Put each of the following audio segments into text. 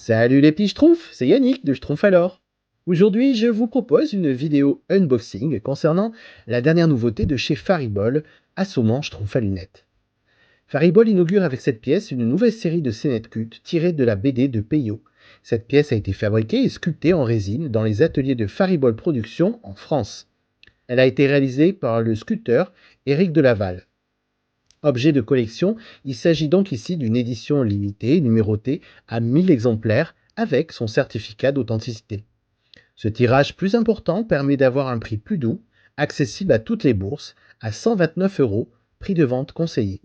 Salut les petits schtroumpfs, c'est Yannick de Schtroumpf alors. Aujourd'hui, je vous propose une vidéo unboxing concernant la dernière nouveauté de chez Faribol, assommant Schtroumpf à lunettes. Faribol inaugure avec cette pièce une nouvelle série de scénettes cultes tirées de la BD de Peyo. Cette pièce a été fabriquée et sculptée en résine dans les ateliers de Faribol Productions en France. Elle a été réalisée par le sculpteur Éric Delaval. Objet de collection, il s'agit donc ici d'une édition limitée, numérotée à 1000 exemplaires avec son certificat d'authenticité. Ce tirage plus important permet d'avoir un prix plus doux, accessible à toutes les bourses, à 129 €, prix de vente conseillé.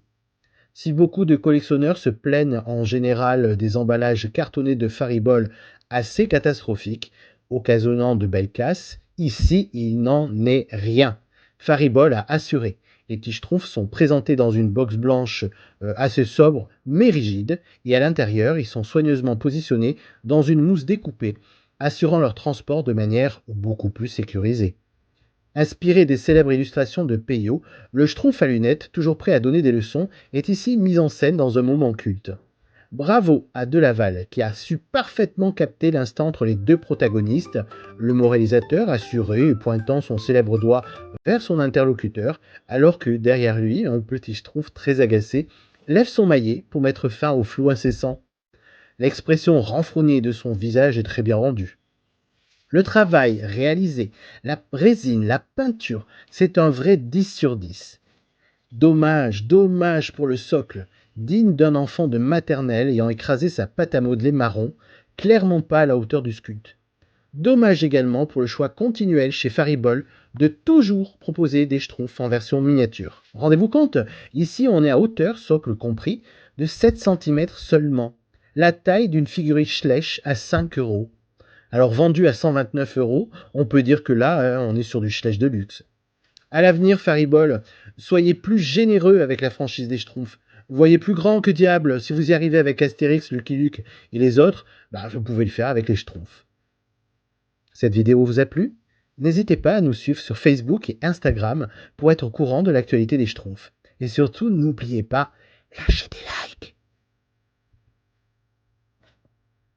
Si beaucoup de collectionneurs se plaignent en général des emballages cartonnés de Faribol assez catastrophiques, occasionnant de belles casses, ici il n'en est rien. Faribol a assuré. Les petits schtroumpfs sont présentés dans une box blanche assez sobre mais rigide, et à l'intérieur ils sont soigneusement positionnés dans une mousse découpée, assurant leur transport de manière beaucoup plus sécurisée. Inspiré des célèbres illustrations de Peyo, le schtroumpf à lunettes, toujours prêt à donner des leçons, est ici mis en scène dans un moment culte. Bravo à Delaval, qui a su parfaitement capter l'instant entre les deux protagonistes, le moralisateur assuré pointant son célèbre doigt vers son interlocuteur, alors que derrière lui, un petit schtroumpf très agacé lève son maillet pour mettre fin au flou incessant. L'expression renfrognée de son visage est très bien rendue. Le travail réalisé, la résine, la peinture, c'est un vrai 10 sur 10. Dommage pour le socle, digne d'un enfant de maternelle ayant écrasé sa pâte à modeler marron, clairement pas à la hauteur du sculpte. Dommage également pour le choix continuel chez Faribol de toujours proposer des schtroumpfs en version miniature. Rendez-vous compte, ici on est à hauteur, socle compris, de 7 cm seulement. La taille d'une figurine Schlech à 5 €. Alors vendu à 129 €, on peut dire que là, on est sur du Schlech de luxe. À l'avenir, Faribol, soyez plus généreux avec la franchise des Schtroumpfs. Voyez plus grand que diable. Si vous y arrivez avec Astérix, Lucky Luke et les autres, vous pouvez le faire avec les Schtroumpfs. Cette vidéo vous a plu? N'hésitez pas à nous suivre sur Facebook et Instagram pour être au courant de l'actualité des Schtroumpfs. Et surtout, n'oubliez pas, lâchez des likes.